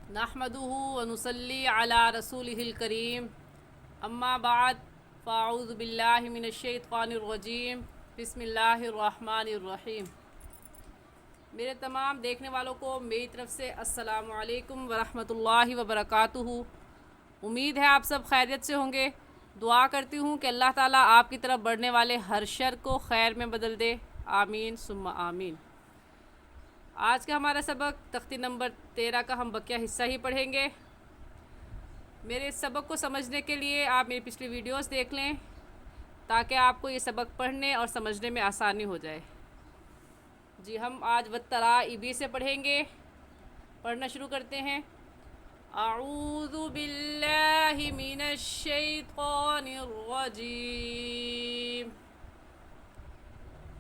नहमदुहु व नुसल्ली अला रसूलिहिल करीम अम्मा बाद फ़ाऊज़ु बिल्लाहि मिनश्शैतानिर्रजीम बिस्मिल्लाहिर्रहमानिर्रहीम। मेरे तमाम देखने वालों को मेरी तरफ़ से अस्सलामु अलैकुम व रहमतुल्लाहि व बरकातुहू। उम्मीद है आप सब खैरियत से होंगे। दुआ करती हूँ कि अल्लाह ताला आपकी तरफ बढ़ने वाले हर शर को खैर में बदल दे। आमीन सुम्मा आमीन। आज का हमारा सबक तख्ती नंबर 13 का हम बकिया हिस्सा ही पढ़ेंगे। मेरे इस सबक को समझने के लिए आप मेरी पिछली वीडियोस देख लें ताकि आपको ये सबक पढ़ने और समझने में आसानी हो जाए। जी हम आज वत्तराइबी से पढ़ेंगे। पढ़ना शुरू करते हैं। अऊज़ु बिल्लाहि मिनश शैतानिर रजीम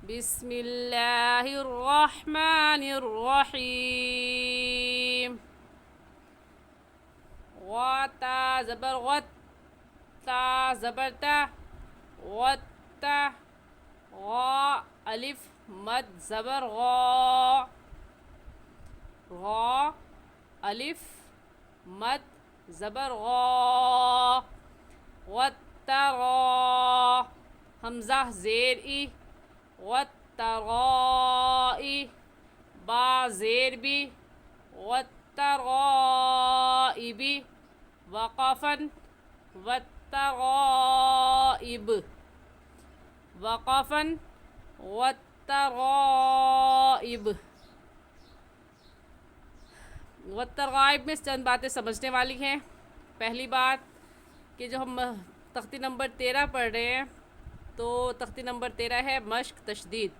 बिस्मिल्लाहिर्रहमानिर्रहीम। ता ज़बर गत, ता ज़बर ता, वत्ता, अलिफ मद ज़बर अलिफ मद ज़बर वत्तरा, हमज़ा ज़ेर ई, वत्तराई, बा ज़ेर बी, वत्तराइबी, वक़फ़न वत्तराइब, वक़फ़न वत्तराइब। वत्तराइब में चंद बातें समझने वाली हैं। पहली बात कि जो हम तख्ती नंबर 13 पढ़ रहे हैं तो तख्ती नंबर 13 है मश्क तशदीद।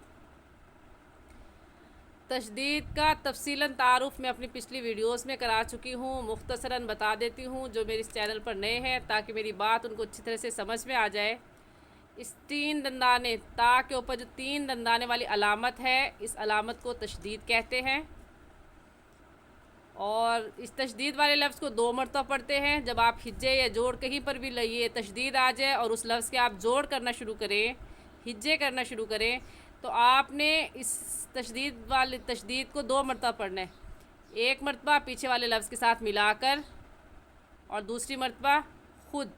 तशदीद का तफसीलन तारुफ़ मैं अपनी पिछली वीडियोस में करा चुकी हूँ। मुख्तसरन बता देती हूँ जो मेरे इस चैनल पर नए हैं ताकि मेरी बात उनको अच्छी तरह से समझ में आ जाए। इस तीन दंदाने ता के ऊपर जो तीन दंदाने वाली अलामत है, इस अलामत को तशदीद कहते हैं। और इस तशदीद वाले लफ्ज़ को 2 मरतबा पढ़ते हैं। जब आप हिज्जे या जोड़ कहीं पर भी लइए तशदीद आ जाए और उस लफ्ज़ के आप जोड़ करना शुरू करें, हिज्जे करना शुरू करें, तो आपने इस तशदीद को 2 मरतबा पढ़ना है। एक मरतबा पीछे वाले लफ्ज़ के साथ मिलाकर और दूसरी मरतबा ख़ुद,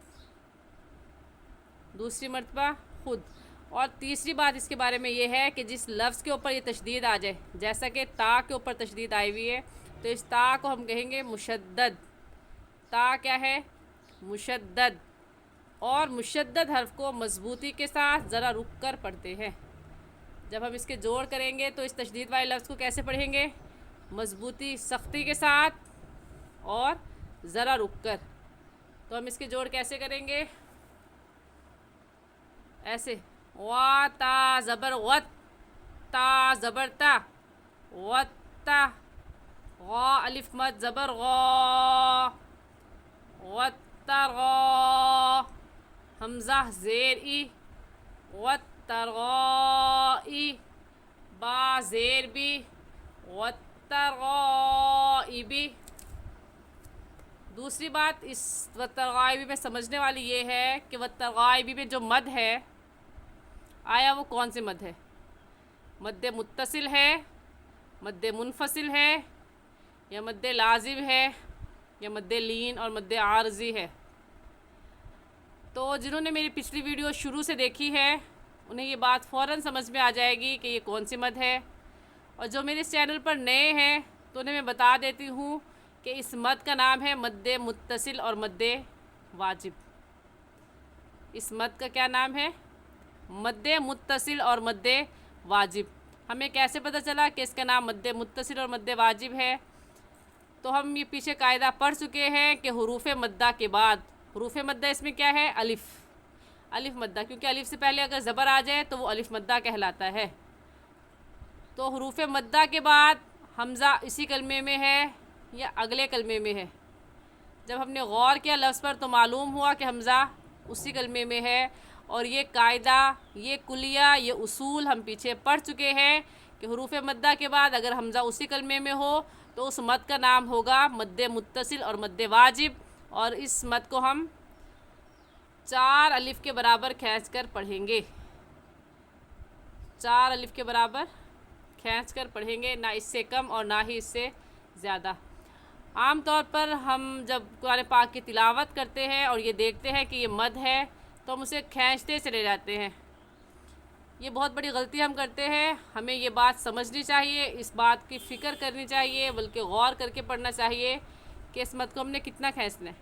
और तीसरी बात इसके बारे में ये है कि जिस लफ्ज़ के ऊपर ये तशदीद आ जाए, जैसा कि ता के ऊपर तशदीद आई हुई है, तो इस ता को हम कहेंगे मुशद्दद। ता क्या है? मुशद्दद। और मुशद्दद हर्फ को मजबूती के साथ ज़रा रुक कर पढ़ते हैं। जब हम इसके जोड़ करेंगे तो इस तशदीद वाले लफ्ज़ को कैसे पढ़ेंगे? मजबूती, सख्ती के साथ और ज़रा रुक कर। तो हम इसके जोड़ कैसे करेंगे? ऐसे, वा ता ज़बर वत, ता ज़बर ता, वत्ता, गा अलिफ मद ज़बर गा, वत्तरा, हमज़ा ज़ेर ई, वत्तराई, बा ज़ेर बी, वत्तराइबी। दूसरी बात इस वत्तराइबी में समझने वाली ये है कि वत्तराइबी में जो मद है आया वो कौन से मद है? मद्दे मुत्तसिल है, मद्दे मुनफसिल है, या मद्दे लाजिम है, या मद्दे लीन और मद्दे आर्जी है। तो जिन्होंने मेरी पिछली वीडियो शुरू से देखी है उन्हें ये बात फ़ौरन समझ में आ जाएगी कि ये कौन सी मद है। और जो मेरे इस चैनल पर नए हैं तो उन्हें मैं बता देती हूँ कि इस मद का नाम है मद्दे मुत्तसिल और मद्दे वाजिब। इस मद का क्या नाम है? मद्दे मुत्तसिल और मद्दे वाजिब। हमें कैसे पता चला कि इसका नाम मद्दे मुत्तसिल और मद्दे वाजिब है? तो हम ये पीछे कायदा पढ़ चुके हैं कि हुरूफ़ मद्दा के बाद, हुरूफ़ मद्दा इसमें क्या है? अलिफ़, अलिफ़ मद्दा, क्योंकि अलिफ़ से पहले अगर ज़बर आ जाए तो वो अलिफ़ मद्दा कहलाता है। तो हुरूफ़ मद्दा के बाद हमज़ा इसी कलमे में है या अगले कलमे में है? जब हमने गौर किया लफ्ज़ पर तो मालूम हुआ कि हमज़ा उसी कलमे में है। और ये कायदा, ये कुलिया, ये उसूल हम पीछे पढ़ चुके हैं कि हुरूफ़ मद्दा के बाद अगर हमज़ा उसी कलमे में हो तो उस मद का नाम होगा मद्दे मुत्तसिल और मद्दे वाजिब। और इस मद को हम 4 अलिफ के बराबर खींच कर पढ़ेंगे। 4 अलिफ के बराबर खींच कर पढ़ेंगे, ना इससे कम और ना ही इससे ज़्यादा। عام طور پر ہم جب قرآن پاک کی تلاوت کرتے ہیں اور یہ دیکھتے ہیں کہ یہ مد ہے تو ہم اسے کھینچتے چلے جاتے ہیں. یہ بہت بڑی غلطی ہم کرتے ہیں. ہمیں یہ بات سمجھنی چاہیے، اس بات کی فکر کرنی چاہیے، بلکہ غور کر کے پڑھنا چاہیے کہ اس مد کو ہم نے کتنا کھینچنا ہے.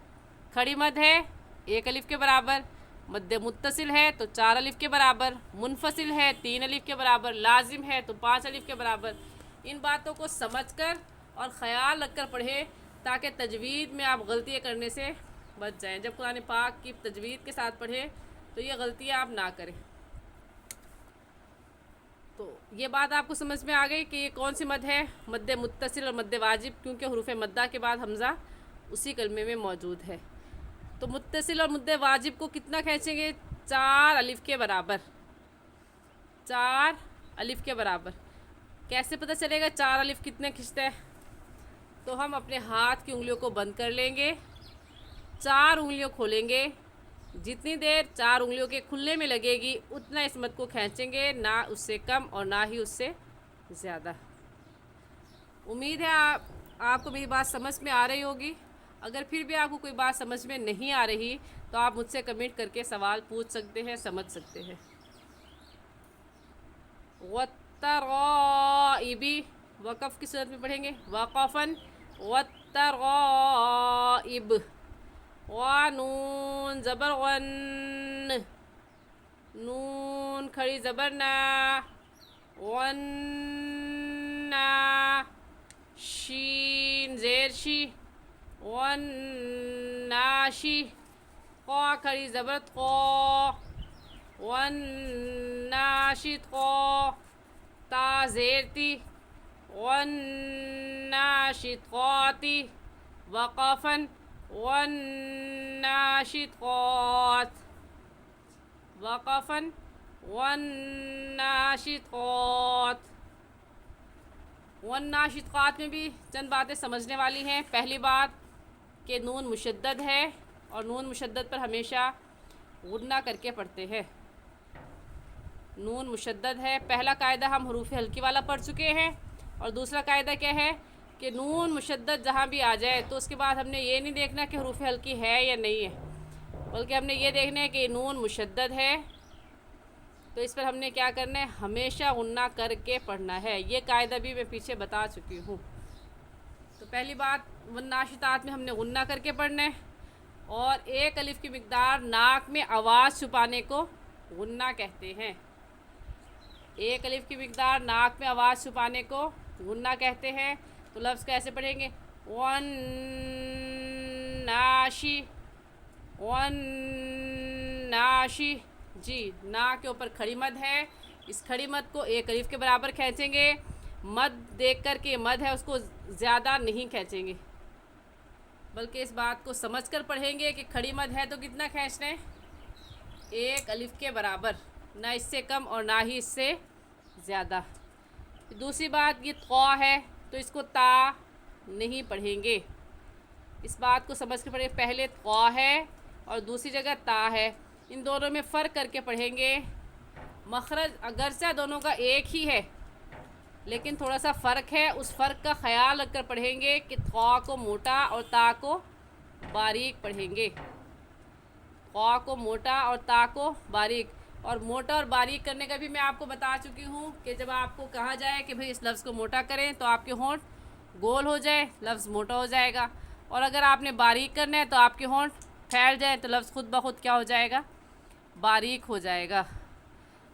کھڑی مد ہے 1 الف کے برابر، مد متصل ہے تو 4 الف کے برابر، منفصل ہے 3 الف کے برابر، لازم ہے تو 5 الف کے برابر. ان باتوں کو سمجھ کر اور خیال رکھ کر پڑھیں تاکہ تجوید میں آپ غلطیاں کرنے سے بچ جائیں. جب قرآن پاک کی تجوید کے ساتھ پڑھیں تو یہ غلطیاں آپ نہ کریں. تو یہ بات آپ کو سمجھ میں آ گئی کہ یہ کون سی مد ہے، مد متصل اور مد واجب، کیونکہ حروف مدہ کے بعد حمزہ اسی کلمے میں موجود ہے. تو متصل اور مد واجب کو کتنا کھینچیں گے؟ 4 الف کے برابر. 4 الف کے برابر. کیسے پتہ چلے گا 4 الف کتنے کھنچتا ہے؟ تو ہم اپنے ہاتھ کی انگلیوں کو بند کر لیں گے، 4 انگلیوں کھولیں گے. جتنی دیر 4 انگلیوں کے کھلنے میں لگے گی اتنا اس مد کو کھینچیں گے، نہ اس سے کم اور نہ ہی اس سے زیادہ. امید ہے آپ کو میری بات سمجھ میں آ رہی ہوگی. اگر پھر بھی آپ کو کوئی بات سمجھ میں نہیں آ رہی تو آپ مجھ سے کمنٹ کر کے سوال پوچھ سکتے ہیں، سمجھ سکتے ہیں. والترائب وقف کی صورت میں پڑھیں گے، وقفاً والترائب. نون زبر ون، نون کھڑی زبر نا، ون شین زیر شی، ون ناشی. قا کھڑی زبر قا، ون ناشد قا. تا زیر تی، ون ناشد قاتی. وقفاً ون ناشد قات. وقفاً ون ناشد قات. ون ناشد قات میں بھی چند باتیں سمجھنے والی ہیں. پہلی بات کہ نون مشدد ہے اور نون مشدد پر ہمیشہ غنہ کر کے پڑھتے ہیں. نون مشدد ہے. پہلا قاعدہ ہم حروف ہلکی والا پڑھ چکے ہیں. اور دوسرا قاعدہ کیا ہے کہ نون مشدد جہاں بھی آ جائے تو اس کے بعد ہم نے یہ نہیں دیکھنا کہ حروف ہلکی ہے یا نہیں ہے، بلکہ ہم نے یہ دیکھنا ہے کہ نون مشدد ہے تو اس پر ہم نے کیا کرنا ہے، ہمیشہ غنہ کر کے پڑھنا ہے. یہ قاعدہ بھی میں پیچھے بتا چکی ہوں. تو پہلی بات والناشطات میں ہم نے غنہ کر کے پڑھنا ہے، اور 1 الف کی مقدار ناک میں آواز چھپانے کو غنہ کہتے ہیں. 1 الف کی مقدار ناک میں آواز چھپانے کو غنہ کہتے ہیں. تو لفظ کیسے پڑھیں گے؟ One ناشی، one ناشی. جی، نا کے اوپر کھڑی مد ہے، اس کھڑی مد کو 1 الف کے برابر کھینچیں گے. مد دیکھ کر کے مد ہے اس کو زیادہ نہیں کھینچیں گے، بلکہ اس بات کو سمجھ کر پڑھیں گے کہ کھڑی مد ہے تو کتنا کھینچنا ہے؟ 1 الف کے برابر، نہ اس سے کم اور نہ ہی اس سے زیادہ. دوسری بات یہ قا ہے تو اس کو تا نہیں پڑھیں گے. اس بات کو سمجھ کے پڑھیں. پہلے قا ہے اور دوسری جگہ تا ہے، ان دونوں میں فرق کر کے پڑھیں گے. مخرج اگرچہ دونوں کا ایک ہی ہے لیکن تھوڑا سا فرق ہے، اس فرق کا خیال رکھ کر پڑھیں گے کہ قا کو موٹا اور تا کو باریک پڑھیں گے. قا کو موٹا اور تا کو باریک. اور موٹا اور باریک کرنے کا بھی میں آپ کو بتا چکی ہوں کہ جب آپ کو کہا جائے کہ بھئی اس لفظ کو موٹا کریں تو آپ کے ہونٹ گول ہو جائے، لفظ موٹا ہو جائے گا. اور اگر آپ نے باریک کرنا ہے تو آپ کے ہونٹ پھیل جائے تو لفظ خود بخود کیا ہو جائے گا؟ باریک ہو جائے گا.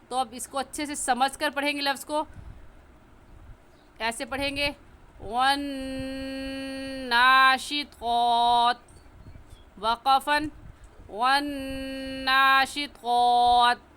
تو اب اس کو اچھے سے سمجھ کر پڑھیں گے. لفظ کو ایسے پڑھیں گے، ون ناشطات. وقفاً ون ناشطات.